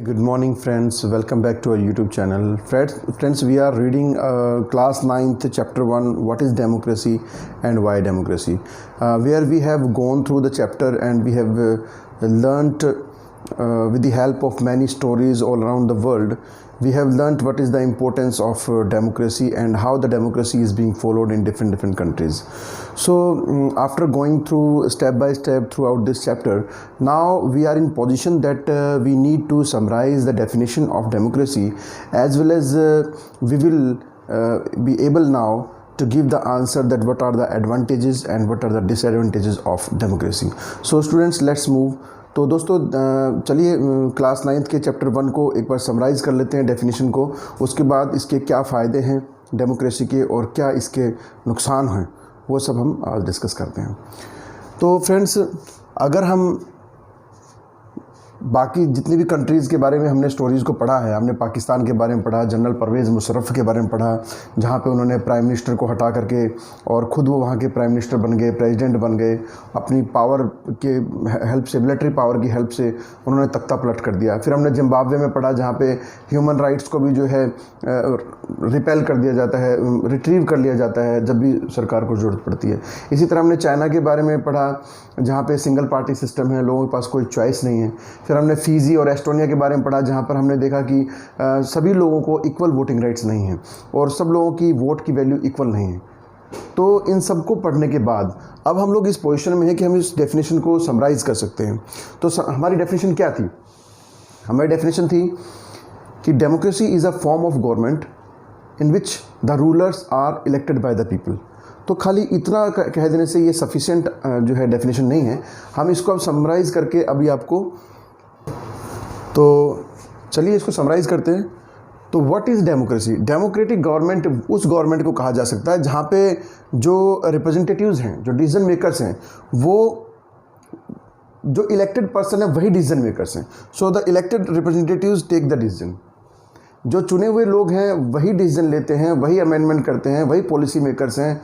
Good morning friends, welcome back to our YouTube channel. Friends, we are reading class 9th chapter 1, what is democracy and why democracy, where we have gone through the chapter and we have learnt with the help of many stories all around the world. We have learnt what is the importance of democracy and how the democracy is being followed in different countries. So after going through step by step throughout this chapter, now we are in position that we need to summarize the definition of democracy, as well as we will be able now to give the answer that what are the advantages and what are the disadvantages of democracy. So students, let's move. तो दोस्तों चलिए class 9th के chapter 1 को एक बार summarise कर लेते हैं definition को। उसके बाद इसके क्या फ़ायदे हैं डेमोक्रेसी के और क्या इसके नुकसान हैं, वो सब हम आज डिस्कस करते हैं। तो फ्रेंड्स, अगर हम बाकी जितनी भी कंट्रीज़ के बारे में हमने स्टोरीज़ को पढ़ा है, हमने पाकिस्तान के बारे में पढ़ा, जनरल परवेज़ मुशर्रफ के बारे में पढ़ा, जहाँ पे उन्होंने प्राइम मिनिस्टर को हटा करके और ख़ुद वो वहाँ के प्राइम मिनिस्टर बन गए, प्रेसिडेंट बन गए, अपनी पावर के हेल्प से, मिलिट्री पावर की हेल्प से उन्होंने तख्ता पलट कर दिया। फिर हमने जिम्बाब्वे में पढ़ा, जहाँ पे ह्यूमन राइट्स को भी जो है रिपेल कर दिया जाता है, रिट्रीव कर लिया जाता है जब भी सरकार को ज़रूरत पड़ती है। इसी तरह हमने चाइना के बारे में पढ़ा, जहाँ पे सिंगल पार्टी सिस्टम है, लोगों के पास कोई चॉइस नहीं है। फिर हमने फिजी और एस्टोनिया के बारे में पढ़ा, जहाँ पर हमने देखा कि सभी लोगों को इक्वल वोटिंग राइट्स नहीं हैं और सब लोगों की वोट की वैल्यू इक्वल नहीं है। तो इन सब को पढ़ने के बाद अब हम लोग इस पोजीशन में हैं कि हम इस डेफिनेशन को समराइज़ कर सकते हैं। तो हमारी डेफिनेशन क्या थी? हमारी डेफिनेशन थी कि democracy is a form of government in which the rulers are elected by the people. तो खाली इतना कह देने से ये सफिशिएंट जो है डेफिनेशन नहीं है। हम इसको अब समराइज़ करके अभी आपको, तो चलिए इसको समराइज़ करते हैं। तो what is democracy? Democratic government उस गवर्नमेंट को कहा जा सकता है जहाँ पे जो रिप्रेजेंटेटिव्स हैं, जो डिसीजन मेकर्स हैं, वो जो इलेक्टेड पर्सन है वही डिसीजन मेकर्स हैं। So the elected representatives take the decision. जो चुने हुए लोग हैं वही डिसीजन लेते हैं, वही अमेंडमेंट करते हैं, वही पॉलिसी मेकर्स हैं,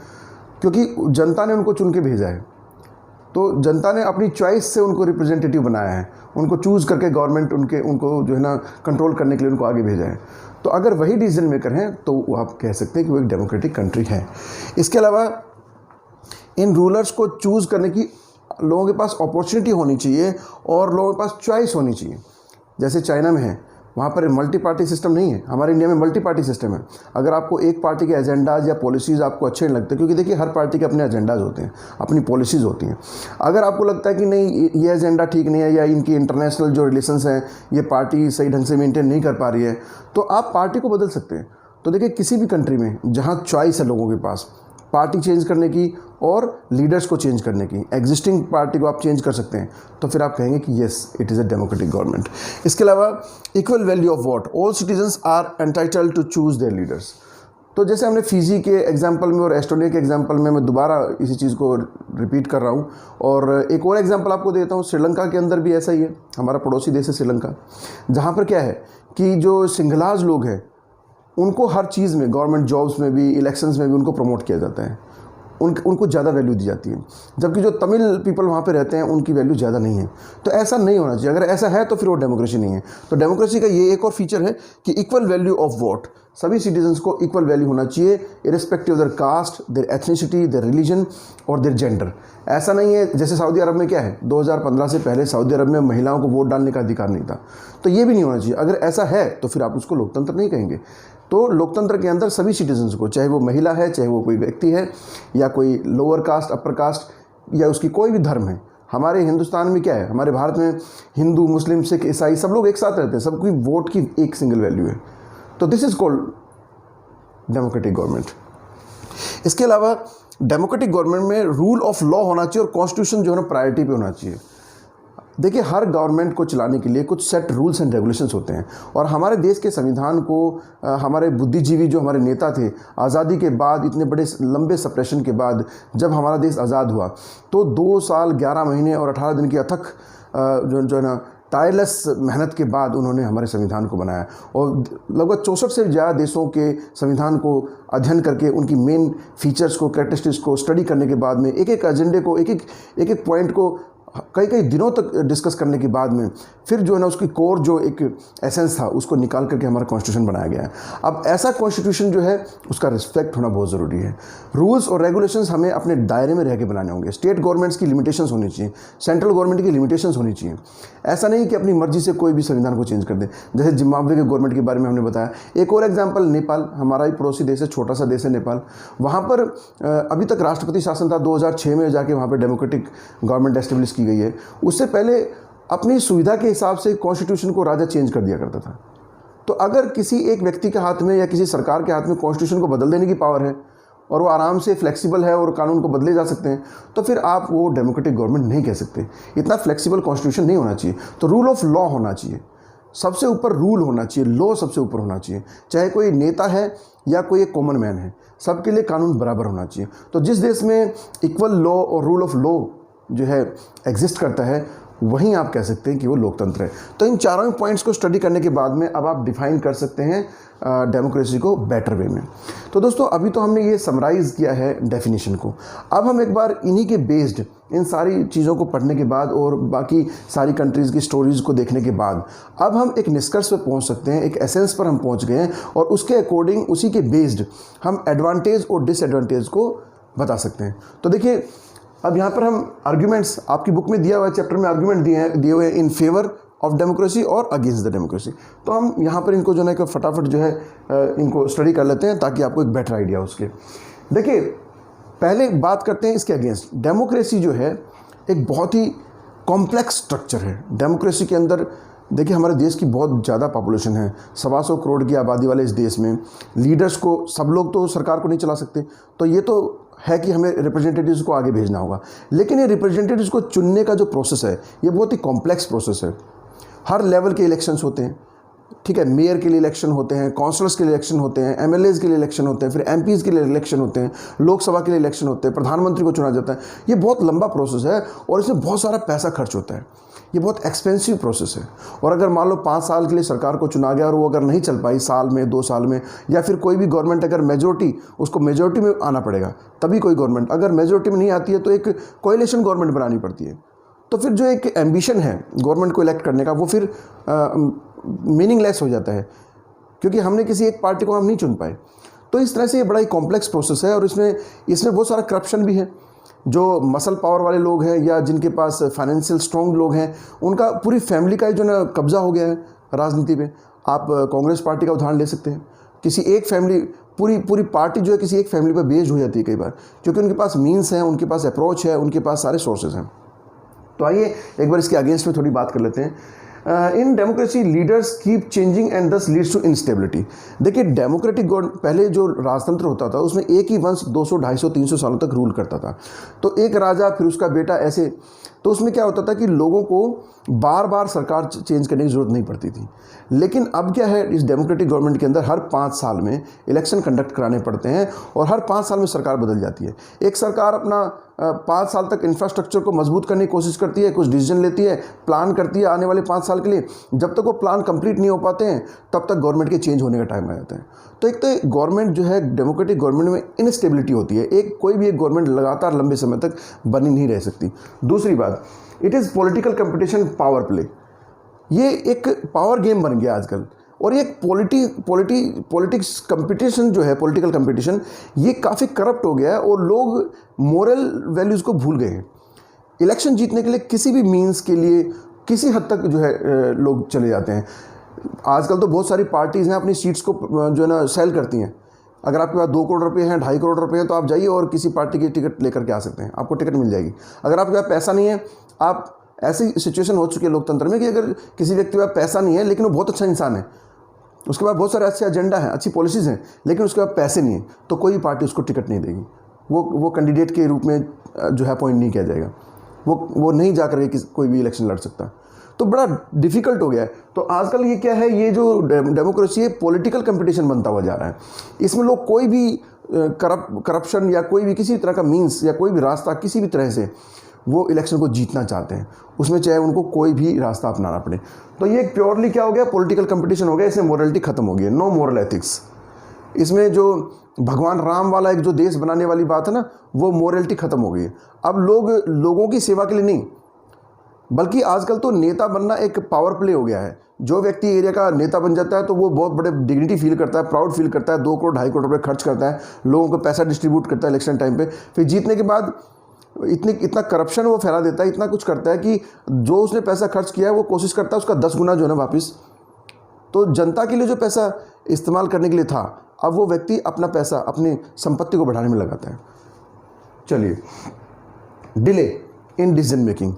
क्योंकि जनता ने उनको चुन के भेजा है। तो जनता ने अपनी चॉइस से उनको रिप्रेजेंटेटिव बनाया है, उनको चूज़ करके गवर्नमेंट उनको जो है ना कंट्रोल करने के लिए उनको आगे भेजा है। तो अगर वही डिसीजन मेकर हैं तो आप कह सकते हैं कि वो एक डेमोक्रेटिक कंट्री है। इसके अलावा इन रूलर्स को चूज़ करने की लोगों के पास अपॉर्चुनिटी होनी चाहिए और लोगों के पास चॉइस होनी चाहिए। जैसे चाइना में है, वहाँ पर मल्टी पार्टी सिस्टम नहीं है। हमारे इंडिया में मल्टी पार्टी सिस्टम है। अगर आपको एक पार्टी के एजेंडाज या पॉलिसीज़ आपको अच्छे नहीं लगते, क्योंकि देखिए हर पार्टी के अपने एजेंडाज होते हैं, अपनी पॉलिसीज़ होती हैं। अगर आपको लगता है कि नहीं ये एजेंडा ठीक नहीं है या इनकी इंटरनेशनल जो रिलेशंस हैं ये पार्टी सही ढंग से मेंटेन नहीं कर पा रही है, तो आप पार्टी को बदल सकते हैं। तो देखिए किसी भी कंट्री में जहाँ चॉइस है लोगों के पास पार्टी चेंज करने की और लीडर्स को चेंज करने की, एग्जिस्टिंग पार्टी को आप चेंज कर सकते हैं, तो फिर आप कहेंगे कि yes it is a democratic government. इसके अलावा equal value of vote, all citizens are entitled to choose their leaders. तो जैसे हमने फिजी के एग्जाम्पल में और एस्टोनिया के एग्जाम्पल में, मैं दोबारा इसी चीज़ को रिपीट कर रहा हूँ। और एक और एग्जाम्पल आपको देता हूँ, श्रीलंका के अंदर भी ऐसा ही है। हमारा पड़ोसी देश है श्रीलंका, जहाँ पर क्या है कि जो सिंगलाज लोग हैं उनको हर चीज़ में, गवर्नमेंट जॉब्स में भी, इलेक्शंस में भी उनको प्रमोट किया जाता है, उनको ज़्यादा वैल्यू दी जाती है। जबकि जो तमिल पीपल वहाँ पे रहते हैं उनकी वैल्यू ज़्यादा नहीं है। तो ऐसा नहीं होना चाहिए। अगर ऐसा है तो फिर वो डेमोक्रेसी नहीं है। तो डेमोक्रेसी का ये एक और फीचर है कि इक्वल वैल्यू ऑफ वोट, सभी सिटीजन्स को इक्वल वैल्यू होना चाहिए, irrespective of their caste, their ethnicity, their religion और देयर जेंडर। ऐसा नहीं है जैसे सऊदी अरब में क्या है, 2015 से पहले सऊदी अरब में महिलाओं को वोट डालने का अधिकार नहीं था। तो ये भी नहीं होना चाहिए। अगर ऐसा है तो फिर आप उसको लोकतंत्र नहीं कहेंगे। तो लोकतंत्र के अंदर सभी सिटीजन्स को, चाहे वो महिला है, चाहे वो कोई व्यक्ति है या कोई लोअर कास्ट, अपर कास्ट या उसकी कोई भी धर्म है। हमारे हिंदुस्तान में क्या है, हमारे भारत में हिंदू, मुस्लिम, सिख, ईसाई सब लोग एक साथ रहते हैं, सबकी वोट की एक सिंगल वैल्यू है। तो this is called democratic government. इसके अलावा डेमोक्रेटिक गवर्नमेंट में रूल ऑफ लॉ होना चाहिए और कॉन्स्टिट्यूशन जो है ना प्रायोरिटी पे होना चाहिए। देखिए हर गवर्नमेंट को चलाने के लिए कुछ सेट रूल्स एंड रेगुलेशंस होते हैं और हमारे देश के संविधान को हमारे बुद्धिजीवी जो हमारे नेता थे, आज़ादी के बाद इतने बड़े लंबे सप्रेशन के बाद जब हमारा देश आज़ाद हुआ तो 2 साल 11 महीने और 18 दिन की अथक जो है ना टायरलेस मेहनत के बाद उन्होंने हमारे संविधान को बनाया और लगभग 64 से ज़्यादा देशों के संविधान को अध्ययन करके उनकी मेन फीचर्स को, कैरेक्टरिस्टिक्स को स्टडी करने के बाद में एक एक एजेंडे को, एक एक पॉइंट को कई कई दिनों तक डिस्कस करने के बाद में फिर जो है ना उसकी कोर जो एक एसेंस था उसको निकाल करके हमारा कॉन्स्टिट्यूशन बनाया गया है। अब ऐसा कॉन्स्टिट्यूशन जो है उसका रिस्पेक्ट होना बहुत ज़रूरी है। रूल्स और रेगुलेशंस हमें अपने दायरे में रह के बनाने होंगे। स्टेट गवर्नमेंट्स की लिमिटेशंस होनी चाहिए, सेंट्रल गवर्नमेंट की लिमिटेशंस होनी चाहिए। ऐसा नहीं कि अपनी मर्जी से कोई भी संविधान को चेंज कर दे, जैसे जिम्बाब्वे के गवर्नमेंट के बारे में हमने बताया। एक और एग्जाम्पल नेपाल, हमारा ही पड़ोसी देश है, छोटा सा देश है नेपाल। वहाँ पर अभी तक राष्ट्रपति शासन था, 2006 में जाके वहाँ पर डेमोक्रेटिक गवर्नमेंट एस्टेब्लिश की गई है। उससे पहले अपनी सुविधा के हिसाब से कॉन्स्टिट्यूशन को राजा चेंज कर दिया करता था। तो अगर किसी एक व्यक्ति के हाथ में या किसी सरकार के हाथ में कॉन्स्टिट्यूशन को बदल देने की पावर है और वो आराम से फ्लेक्सिबल है और कानून को बदले जा सकते हैं, तो फिर आप वो डेमोक्रेटिक गवर्नमेंट नहीं कह सकते। इतना फ्लेक्सिबल कॉन्स्टिट्यूशन नहीं होना चाहिए। तो रूल ऑफ लॉ होना चाहिए, सबसे ऊपर रूल होना चाहिए, लॉ सबसे ऊपर होना चाहिए। चाहे कोई नेता है या कोई एक कॉमन मैन है, सबके लिए कानून बराबर होना चाहिए। तो जिस देश में इक्वल लॉ और रूल ऑफ लॉ जो है एग्जिस्ट करता है, वहीं आप कह सकते हैं कि वो लोकतंत्र है। तो इन चारों पॉइंट्स को स्टडी करने के बाद में अब आप डिफाइन कर सकते हैं डेमोक्रेसी को बेटर वे में। तो दोस्तों अभी तो हमने ये समराइज़ किया है डेफिनेशन को। अब हम एक बार इन्हीं के बेस्ड इन सारी चीज़ों को पढ़ने के बाद और बाकी सारी कंट्रीज़ की स्टोरीज़ को देखने के बाद अब हम एक निष्कर्ष पर पहुंच सकते हैं, एक एसेंस पर हम पहुंच गए हैं और उसके अकॉर्डिंग, उसी के बेस्ड हम एडवांटेज और डिसएडवांटेज को बता सकते हैं। तो देखिए अब यहाँ पर हम आर्ग्यूमेंट्स, आपकी बुक में दिया हुआ है, चैप्टर में आर्ग्यूमेंट दिए हुए हैं इन फेवर ऑफ डेमोक्रेसी और अगेंस्ट द डेमोक्रेसी। तो हम यहाँ पर इनको जो है ना फटाफट जो है इनको स्टडी कर लेते हैं ताकि आपको एक बेटर आइडिया हो उसके। देखिए पहले बात करते हैं इसके अगेंस्ट। डेमोक्रेसी जो है एक बहुत ही कॉम्प्लेक्स स्ट्रक्चर है। डेमोक्रेसी के अंदर देखिए हमारे देश की बहुत ज़्यादा पॉपुलेशन है, 125 करोड़ की आबादी वाले इस देश में लीडर्स को, सब लोग तो सरकार को नहीं चला सकते, तो ये तो है कि हमें रिप्रेजेंटेटिव्स को आगे भेजना होगा। लेकिन ये रिप्रेजेंटेटिव्स को चुनने का जो प्रोसेस है ये बहुत ही कॉम्प्लेक्स प्रोसेस है। हर लेवल के इलेक्शंस होते हैं, ठीक है, मेयर के लिए इलेक्शन होते हैं, काउंसलर्स के लिए इलेक्शन होते हैं, एमएलएज के लिए इलेक्शन होते हैं, फिर एमपीज़ के लिए इलेक्शन होते हैं, लोकसभा के लिए इलेक्शन होते हैं, प्रधानमंत्री को चुना जाता है। ये बहुत लंबा प्रोसेस है और इसमें बहुत सारा पैसा खर्च होता है। ये बहुत एक्सपेंसिव प्रोसेस है। और अगर मान लो 5 साल के लिए सरकार को चुना गया और वो अगर नहीं चल पाई साल में, 2 साल में, या फिर कोई भी गवर्नमेंट अगर उसको मेजोरिटी में आना पड़ेगा, तभी कोई गवर्नमेंट अगर मेजोरिटी में नहीं आती है तो एक कोएलिशन गवर्नमेंट बनानी पड़ती है। तो फिर जो एक एम्बिशन है गवर्नमेंट को इलेक्ट करने का वो फिर मीनिंगलेस हो जाता है, क्योंकि हमने किसी एक पार्टी को हम नहीं चुन पाए। तो इस तरह से ये बड़ा ही कॉम्प्लेक्स प्रोसेस है और इसमें बहुत सारा करप्शन भी है। जो मसल पावर वाले लोग हैं या जिनके पास फाइनेंशियल स्ट्रॉन्ग लोग हैं, उनका पूरी फैमिली का जो ना कब्जा हो गया है राजनीति पे। आप कांग्रेस पार्टी का उदाहरण ले सकते हैं। किसी एक फैमिली, पूरी पार्टी जो है किसी एक फैमिली पर बेस्ड हो जाती है कई बार, क्योंकि उनके पास मीन्स हैं, उनके पास अप्रोच है, उनके पास सारे सोर्सेज हैं। तो आइए एक बार इसके अगेंस्ट में थोड़ी बात कर लेते हैं। In democracy leaders keep changing and दस लीड्स टू इंस्टेबिलिटी। देखिए डेमोक्रेटिक पहले जो राजतंत्र होता था उसमें एक ही वंश 200, 250, 300 सालों तक रूल करता था। तो एक राजा फिर उसका बेटा, ऐसे। तो उसमें क्या होता था कि लोगों को बार बार सरकार चेंज करने की ज़रूरत नहीं पड़ती थी। लेकिन अब क्या है, इस डेमोक्रेटिक गवर्नमेंट के अंदर हर 5 साल में इलेक्शन कंडक्ट कराने पड़ते हैं और हर 5 साल में सरकार बदल जाती है। एक सरकार अपना 5 साल तक इंफ्रास्ट्रक्चर को मजबूत करने की कोशिश करती है, कुछ डिसीजन लेती है, प्लान करती है आने वाले 5 साल के लिए। जब तक वो प्लान कंप्लीट नहीं हो पाते हैं तब तक गवर्नमेंट के चेंज होने का टाइम आ जाता है। तो एक तो गवर्नमेंट जो है, डेमोक्रेटिक गवर्नमेंट में इनस्टेबिलिटी होती है। कोई भी एक गवर्नमेंट लगातार लंबे समय तक बनी नहीं रह सकती। दूसरी बात, it is political competition, power play. ये एक पावर गेम बन गया आजकल। और ये पॉलिटिक्स कंपटीशन जो है, पॉलिटिकल कंपटीशन, ये काफ़ी करप्ट हो गया है और लोग मोरल वैल्यूज़ को भूल गए हैं। इलेक्शन जीतने के लिए किसी भी मीन्स के लिए किसी हद तक जो है लोग चले जाते हैं। आजकल तो बहुत सारी पार्टीज़ हैं अपनी सीट्स को जो है ना सेल करती हैं। अगर आपके पास 2 करोड़ रुपए हैं, 2.5 करोड़ रुपए हैं, तो आप जाइए और किसी पार्टी की टिकट लेकर के आ सकते हैं, आपको टिकट मिल जाएगी। अगर आपके पास पैसा नहीं है, आप ऐसी सिचुएशन हो चुकी है लोकतंत्र में कि अगर किसी व्यक्ति के पास पैसा नहीं है लेकिन वो बहुत अच्छा इंसान है, उसके पास बहुत सारे अच्छे एजेंडा हैं, अच्छी पॉलिसीज़ हैं, लेकिन उसके पास पैसे नहीं है, तो कोई पार्टी उसको टिकट नहीं देगी। वो कैंडिडेट के रूप में जो है अपॉइंट नहीं किया जाएगा। वो नहीं जा करके कोई भी इलेक्शन लड़ सकता। तो बड़ा डिफ़िकल्ट हो गया है। तो आजकल ये क्या है, ये जो डेमोक्रेसी है पॉलिटिकल कंपटीशन बनता हुआ जा रहा है। इसमें लोग कोई भी करप्शन या कोई भी किसी तरह का मीन्स या कोई भी रास्ता, किसी भी तरह से वो इलेक्शन को जीतना चाहते हैं, उसमें चाहे उनको कोई भी रास्ता अपनाना पड़े। तो ये प्योरली क्या हो गया, पॉलिटिकल कंपटीशन हो गया। इसमें मोरलिटी खत्म हो गई है, नो मोरल एथिक्स। इसमें जो भगवान राम वाला एक जो देश बनाने वाली बात है ना, वो मोरलिटी खत्म हो गई है। अब लोगों की सेवा के लिए नहीं, बल्कि आजकल तो नेता बनना एक पावर प्ले हो गया है। जो व्यक्ति एरिया का नेता बन जाता है तो वो बहुत बड़े डिग्निटी फील करता है, प्राउड फील करता है, 2 करोड़ 2.5 करोड़ रुपये खर्च करता है, लोगों को पैसा डिस्ट्रीब्यूट करता है इलेक्शन टाइम पे, फिर जीतने के बाद इतना करप्शन वो फैला देता है, इतना कुछ करता है कि जो उसने पैसा खर्च किया है वो कोशिश करता है उसका 10 गुना जो है ना वापस। तो जनता के लिए जो पैसा इस्तेमाल करने के लिए था, अब वो व्यक्ति अपना पैसा अपनी संपत्ति को बढ़ाने में लगाता है। चलिए, डिले इन डिसीजन मेकिंग।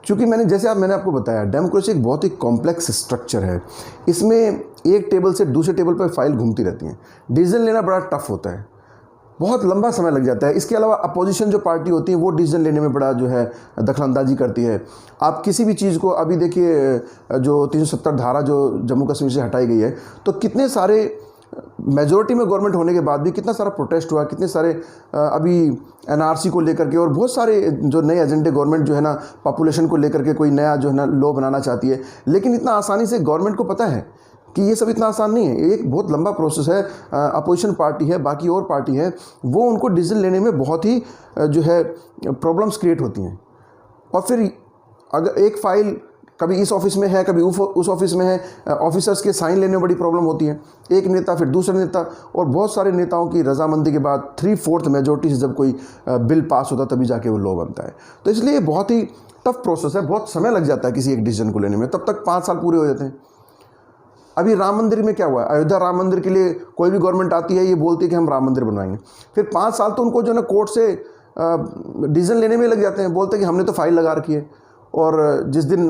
क्योंकि मैंने आपको बताया, डेमोक्रेसी एक बहुत ही कॉम्प्लेक्स स्ट्रक्चर है। इसमें एक टेबल से दूसरे टेबल पर फाइल घूमती रहती हैं, डिसीजन लेना बड़ा टफ होता है, बहुत लंबा समय लग जाता है। इसके अलावा अपोजिशन जो पार्टी होती है वो डिसीजन लेने में बड़ा जो है दखलंदाजी करती है। आप किसी भी चीज़ को, अभी देखिए जो 370 धारा जो जम्मू कश्मीर से हटाई गई है, तो कितने सारे मेजॉरिटी में गवर्नमेंट होने के बाद भी कितना सारा प्रोटेस्ट हुआ, कितने सारे अभी एनआरसी को लेकर के और बहुत सारे जो नए एजेंडे गवर्नमेंट जो है ना पॉपुलेशन को लेकर के कोई नया जो है ना लॉ बनाना चाहती है। लेकिन इतना आसानी से गवर्नमेंट को पता है कि ये सब इतना आसान नहीं है, एक बहुत लंबा प्रोसेस है। अपोजिशन पार्टी है, बाकी और पार्टी है, वो उनको डिसीजन लेने में बहुत ही जो है प्रॉब्लम्स क्रिएट होती हैं। और फिर अगर एक फाइल कभी इस ऑफिस में है, कभी उस ऑफिस में है, ऑफिसर्स के साइन लेने में बड़ी प्रॉब्लम होती है। एक नेता फिर दूसरे नेता, और बहुत सारे नेताओं की रजामंदी के बाद 3/4 मेजोरिटी से जब कोई बिल पास होता तभी जाके वो लॉ बनता है। तो इसलिए बहुत ही टफ प्रोसेस है, बहुत समय लग जाता है किसी एक डिसीजन को लेने में, तब तक 5 साल पूरे हो जाते हैं। अभी राम मंदिर में क्या हुआ है, अयोध्या राम मंदिर के लिए कोई भी गवर्नमेंट आती है, ये बोलती है कि हम राम मंदिर बनवाएंगे, फिर 5 साल तो उनको जो है ना कोर्ट से डिसीजन लेने में लग जाते हैं। बोलते हैं कि हमने तो फाइल लगा रखी है और जिस दिन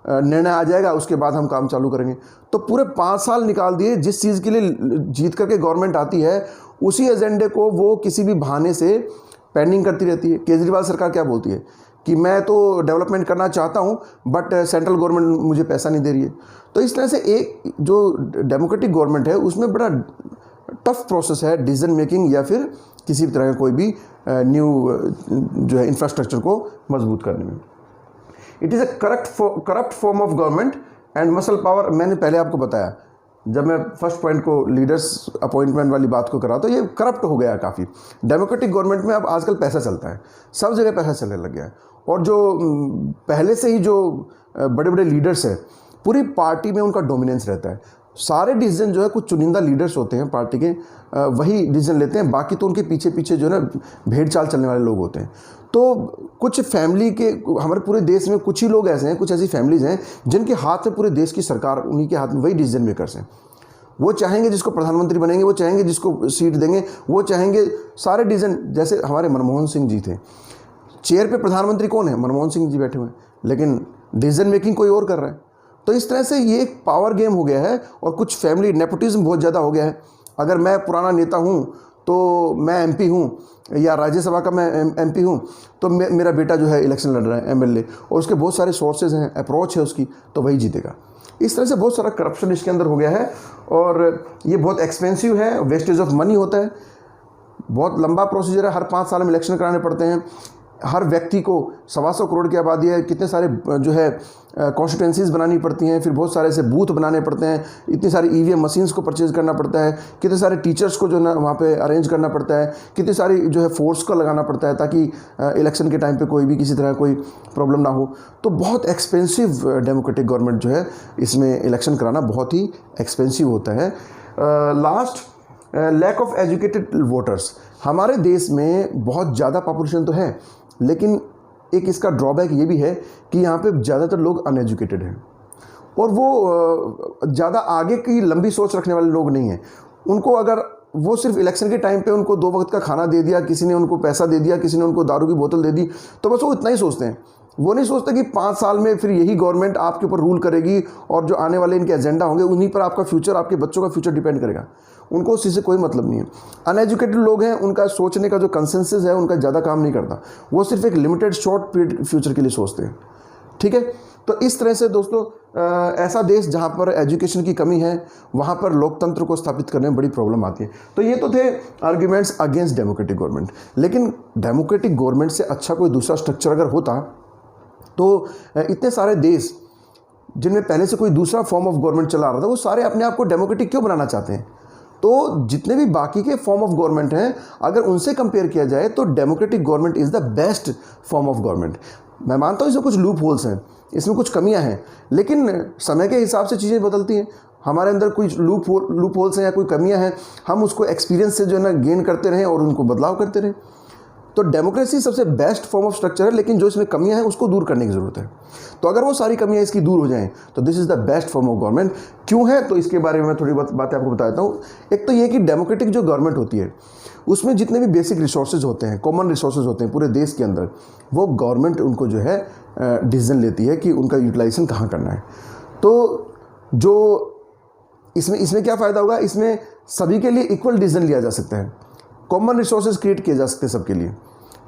निर्णय आ जाएगा उसके बाद हम काम चालू करेंगे। तो पूरे 5 साल निकाल दिए। जिस चीज़ के लिए जीत करके गवर्नमेंट आती है, उसी एजेंडे को वो किसी भी बहाने से पेंडिंग करती रहती है। केजरीवाल सरकार क्या बोलती है कि मैं तो डेवलपमेंट करना चाहता हूँ बट सेंट्रल गवर्नमेंट मुझे पैसा नहीं दे रही है। तो इस तरह से एक जो डेमोक्रेटिक गवर्नमेंट है उसमें बड़ा टफ प्रोसेस है डिसीजन मेकिंग, या फिर किसी भी तरह का कोई भी न्यू जो है इंफ्रास्ट्रक्चर को मजबूत करने में। It is a corrupt form of government and muscle power. मैंने पहले आपको बताया, जब मैं फर्स्ट पॉइंट को लीडर्स अपॉइंटमेंट वाली बात को करा, तो ये करप्ट हो गया काफ़ी। डेमोक्रेटिक गवर्नमेंट में अब आजकल पैसा चलता है, सब जगह पैसा चलने लग गया है। और जो पहले से ही जो बड़े बड़े लीडर्स हैं, पूरी पार्टी में उनका डोमिनेंस रहता है। सारे डिसीजन जो है कुछ चुनिंदा लीडर्स होते हैं पार्टी के, वही डिसीजन लेते हैं, बाकी तो उनके पीछे पीछे जो है ना भेड़ चाल चलने वाले लोग होते हैं। तो कुछ फैमिली के, हमारे पूरे देश में कुछ ही लोग ऐसे हैं, कुछ ऐसी फैमिलीज़ हैं जिनके हाथ में पूरे देश की सरकार, उन्हीं के हाथ में वही डिसीजन मेकर्स हैं। वो चाहेंगे जिसको प्रधानमंत्री बनेंगे, वो चाहेंगे जिसको सीट देंगे, वो चाहेंगे सारे डिसीजन। जैसे हमारे मनमोहन सिंह जी थे, चेयर पे प्रधानमंत्री कौन है? मनमोहन सिंह जी बैठे हुए हैं, लेकिन डिसीजन मेकिंग कोई और कर रहा है। तो इस तरह से ये एक पावर गेम हो गया है, और कुछ फैमिली नेपोटिज्म बहुत ज़्यादा हो गया है। अगर मैं पुराना नेता हूँ तो मैं एमपी हूँ, या राज्यसभा का मैं एमपी हूँ, तो मेरा बेटा जो है इलेक्शन लड़ रहा है एमएलए, और उसके बहुत सारे सोर्सेज हैं, अप्रोच है उसकी, तो वही जीतेगा। इस तरह से बहुत सारा करप्शन इसके अंदर हो गया है, और ये बहुत एक्सपेंसिव है, वेस्टेज ऑफ मनी होता है, बहुत लंबा प्रोसीजर है। हर 5 साल में इलेक्शन कराने पड़ते हैं। हर व्यक्ति को 125 करोड़ की आबादी है, कितने सारे जो है कॉन्स्टिट्यूंसीज़ बनानी पड़ती हैं, फिर बहुत सारे ऐसे बूथ बनाने पड़ते हैं, इतनी सारी ईवीएम मशीन्स को परचेज़ करना पड़ता है, कितने सारे टीचर्स को जो है ना वहाँ पे अरेंज करना पड़ता है, कितनी सारी जो है फोर्स को लगाना पड़ता है ताकि इलेक्शन के टाइम पे कोई भी किसी तरह कोई प्रॉब्लम ना हो। तो बहुत एक्सपेंसिव डेमोक्रेटिक गवर्नमेंट जो है, इसमें इलेक्शन कराना बहुत ही एक्सपेंसिव होता है। Last, lack of educated voters. हमारे देश में बहुत ज़्यादा पॉपुलेशन तो है, लेकिन एक इसका ड्रॉबैक ये भी है कि यहाँ पे ज़्यादातर लोग अनएजुकेटेड हैं, और वो ज़्यादा आगे की लंबी सोच रखने वाले लोग नहीं हैं। उनको अगर वो सिर्फ इलेक्शन के टाइम पे उनको 2 वक्त का खाना दे दिया, किसी ने उनको पैसा दे दिया, किसी ने उनको दारू की बोतल दे दी, तो बस वो इतना ही सोचते हैं। वो नहीं सोचते कि 5 साल में फिर यही गवर्नमेंट आपके ऊपर रूल करेगी, और जो आने वाले इनके एजेंडा होंगे उन्हीं पर आपका फ्यूचर, आपके बच्चों का फ्यूचर डिपेंड करेगा। उनको उस चीज़ से कोई मतलब नहीं है। अनएजुकेटेड लोग हैं, उनका सोचने का जो कंसेंसस है उनका ज़्यादा काम नहीं करता, वो सिर्फ एक लिमिटेड शॉर्ट पीरियड फ्यूचर के लिए सोचते हैं। ठीक है, तो इस तरह से दोस्तों, ऐसा देश जहाँ पर एजुकेशन की कमी है, वहाँ पर लोकतंत्र को स्थापित करने में बड़ी प्रॉब्लम आती है। तो ये तो थे आर्ग्यूमेंट्स अगेंस्ट डेमोक्रेटिक गवर्नमेंट। लेकिन डेमोक्रेटिक गवर्नमेंट से अच्छा कोई दूसरा स्ट्रक्चर अगर होता, तो इतने सारे देश जिनमें पहले से कोई दूसरा फॉर्म ऑफ गवर्नमेंट चला रहा था, वो सारे अपने आप को डेमोक्रेटिक क्यों बनाना चाहते हैं? तो जितने भी बाकी के फॉर्म ऑफ गवर्नमेंट हैं, अगर उनसे कंपेयर किया जाए तो democratic government is the best form of government. मैं मानता हूँ इसमें कुछ लूप होल्स हैं, इसमें कुछ कमियां हैं, लेकिन समय के हिसाब से चीज़ें बदलती हैं। हमारे अंदर कोई लूप होल्स हैं या कोई कमियां हैं, हम उसको एक्सपीरियंस से जो है ना गेन करते रहें और उनको बदलाव करते रहें। तो डेमोक्रेसी सबसे बेस्ट फॉर्म ऑफ स्ट्रक्चर है, लेकिन जो इसमें कमियां हैं उसको दूर करने की ज़रूरत है। तो अगर वो सारी कमियां इसकी दूर हो जाएं तो this is the best form of government. क्यों है, तो इसके बारे में मैं थोड़ी बहुत बातें आपको बताता हूँ। एक तो ये कि डेमोक्रेटिक जो गवर्नमेंट होती है उसमें जितने भी बेसिक रिसोर्सेज होते हैं, कॉमन रिसोर्सेज होते हैं पूरे देश के अंदर, वो गवर्नमेंट उनको जो है डिसीजन लेती है कि उनका यूटिलाइजेशन कहाँ करना है। तो जो इसमें क्या फ़ायदा होगा, इसमें सभी के लिए इक्वल डिसीजन लिया जा सकता है, कॉमन रिसोर्सेज क्रिएट किए जा सकते हैं सबके लिए।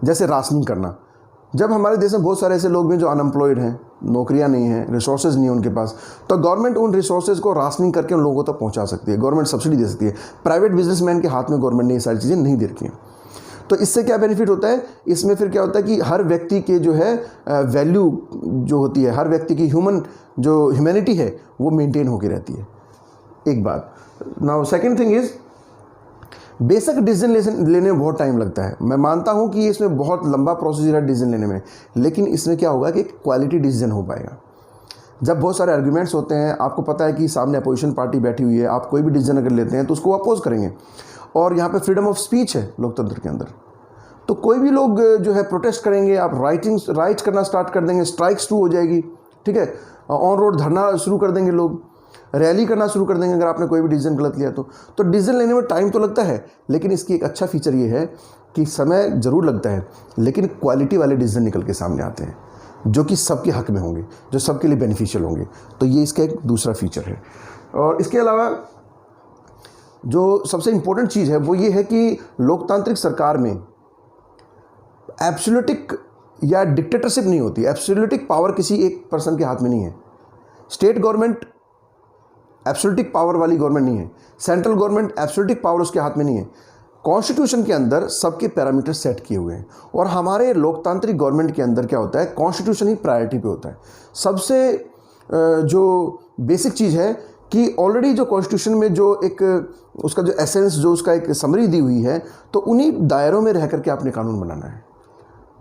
जैसे राशनिंग करना, जब हमारे देश में बहुत सारे ऐसे लोग हैं जो अनएम्प्लॉयड हैं, नौकरियां नहीं हैं, रिसोर्सेज नहीं है उनके पास, तो गवर्नमेंट उन रिसोर्सेज को राशनिंग करके उन लोगों तक पहुंचा सकती है, गवर्नमेंट सब्सिडी दे सकती है। प्राइवेट बिजनेसमैन के हाथ में गवर्नमेंट ने ये सारी चीज़ें नहीं दे रखी हैं। तो इससे क्या बेनिफिट होता है, इसमें फिर क्या होता है कि हर व्यक्ति के जो है वैल्यू जो होती है, हर व्यक्ति की जो ह्यूमैनिटी है वो मेनटेन होकर रहती है। एक बात। Now second thing is, basic decision लेने में बहुत टाइम लगता है। मैं मानता हूं कि इसमें बहुत लंबा प्रोसीजर है डिसीजन लेने में, लेकिन इसमें क्या होगा कि क्वालिटी डिसीजन हो पाएगा। जब बहुत सारे आर्ग्यूमेंट्स होते हैं, आपको पता है कि सामने अपोजिशन पार्टी बैठी हुई है, आप कोई भी डिसीजन अगर लेते हैं तो उसको अपोज करेंगे, और यहाँ पे फ्रीडम ऑफ स्पीच है लोकतंत्र के अंदर। तो कोई भी लोग जो है प्रोटेस्ट करेंगे, आप राइट करना स्टार्ट कर देंगे, स्ट्राइक्स शुरू हो जाएगी, ठीक है, ऑन रोड धरना शुरू कर देंगे लोग, रैली करना शुरू कर देंगे अगर आपने कोई भी डिसीजन गलत लिया तो डिसीजन लेने में टाइम तो लगता है, लेकिन इसकी एक अच्छा फीचर ये है कि समय ज़रूर लगता है, लेकिन क्वालिटी वाले डिसीजन निकल के सामने आते हैं जो कि सबके हक में होंगे, जो सबके लिए बेनिफिशियल होंगे। तो ये इसका एक दूसरा फीचर है। और इसके अलावा जो सबसे इम्पोर्टेंट चीज़ है वो ये है कि लोकतांत्रिक सरकार में एब्सोल्यूटिक या डिक्टेटरशिप नहीं होती। एब्सोल्यूटिक पावर किसी एक पर्सन के हाथ में नहीं है। स्टेट गवर्नमेंट एब्सोल्यूटिक पावर वाली गवर्नमेंट नहीं है, सेंट्रल गवर्नमेंट एब्सोल्यूटिक पावर उसके हाथ में नहीं है। कॉन्स्टिट्यूशन के अंदर सबके पैरामीटर सेट किए हुए हैं, और हमारे लोकतांत्रिक गवर्नमेंट के अंदर क्या होता है, कॉन्स्टिट्यूशन ही प्रायोरिटी पे होता है। सबसे जो बेसिक चीज़ है कि ऑलरेडी जो कॉन्स्टिट्यूशन में जो एक उसका जो एसेंस, जो उसका एक समरी दी हुई है, तो उन्हीं दायरों में रह करके आपने कानून बनाना है।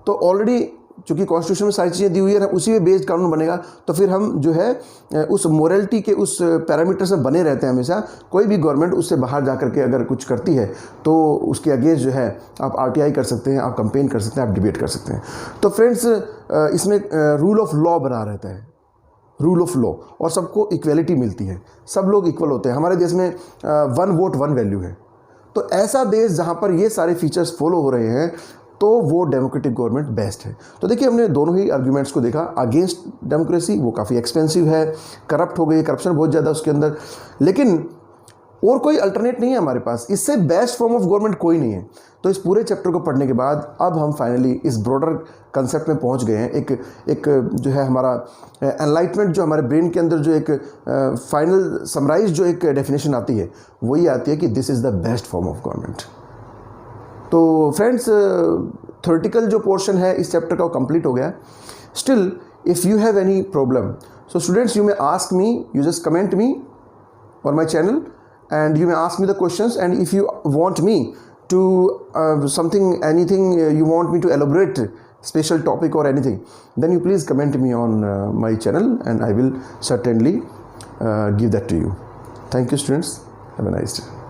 तो ऑलरेडी चूँकि कॉन्स्टिट्यूशन में सारी चीज़ें दी हुई है, उसी में बेस्ड कानून बनेगा, तो फिर हम जो है उस मोरलिटी के उस पैरामीटर से बने रहते हैं हमेशा। कोई भी गवर्नमेंट उससे बाहर जा करके अगर कुछ करती है तो उसके अगेंस्ट जो है आप RTI कर सकते हैं, आप कंपेन कर सकते हैं, आप डिबेट कर सकते हैं। तो फ्रेंड्स, इसमें रूल ऑफ लॉ बना रहता है, रूल ऑफ लॉ, और सबको इक्वलिटी मिलती है, सब लोग इक्वल होते हैं। हमारे देश में 1 वोट 1 वैल्यू है। तो ऐसा देश जहाँ पर ये सारे फीचर्स फॉलो हो रहे हैं, तो वो डेमोक्रेटिक गवर्नमेंट बेस्ट है। तो देखिए, हमने दोनों ही आर्ग्यूमेंट्स को देखा। अगेंस्ट डेमोक्रेसी वो काफ़ी एक्सपेंसिव है, करप्ट हो गई, करप्शन बहुत ज़्यादा उसके अंदर, लेकिन और कोई अल्टरनेट नहीं है हमारे पास, इससे बेस्ट फॉर्म ऑफ गवर्नमेंट कोई नहीं है। तो इस पूरे चैप्टर को पढ़ने के बाद अब हम फाइनली इस ब्रॉडर कंसेप्ट में पहुंच गए हैं। एक जो है हमारा एनलाइटमेंट, जो हमारे ब्रेन के अंदर जो एक फाइनल समराइज जो एक डेफिनेशन आती है, वो ये आती है कि this is the best form of government. तो फ्रेंड्स, थ्योरेटिकल जो पोर्शन है इस चैप्टर का वो कंप्लीट हो गया। Still if you have any problem, so students, you may ask me, you just comment me on my channel and you may ask me the questions, and if you want me to anything you want me to elaborate special topic or anything, then you please comment me on my channel and I will certainly give that to you. Thank you students, have a nice day.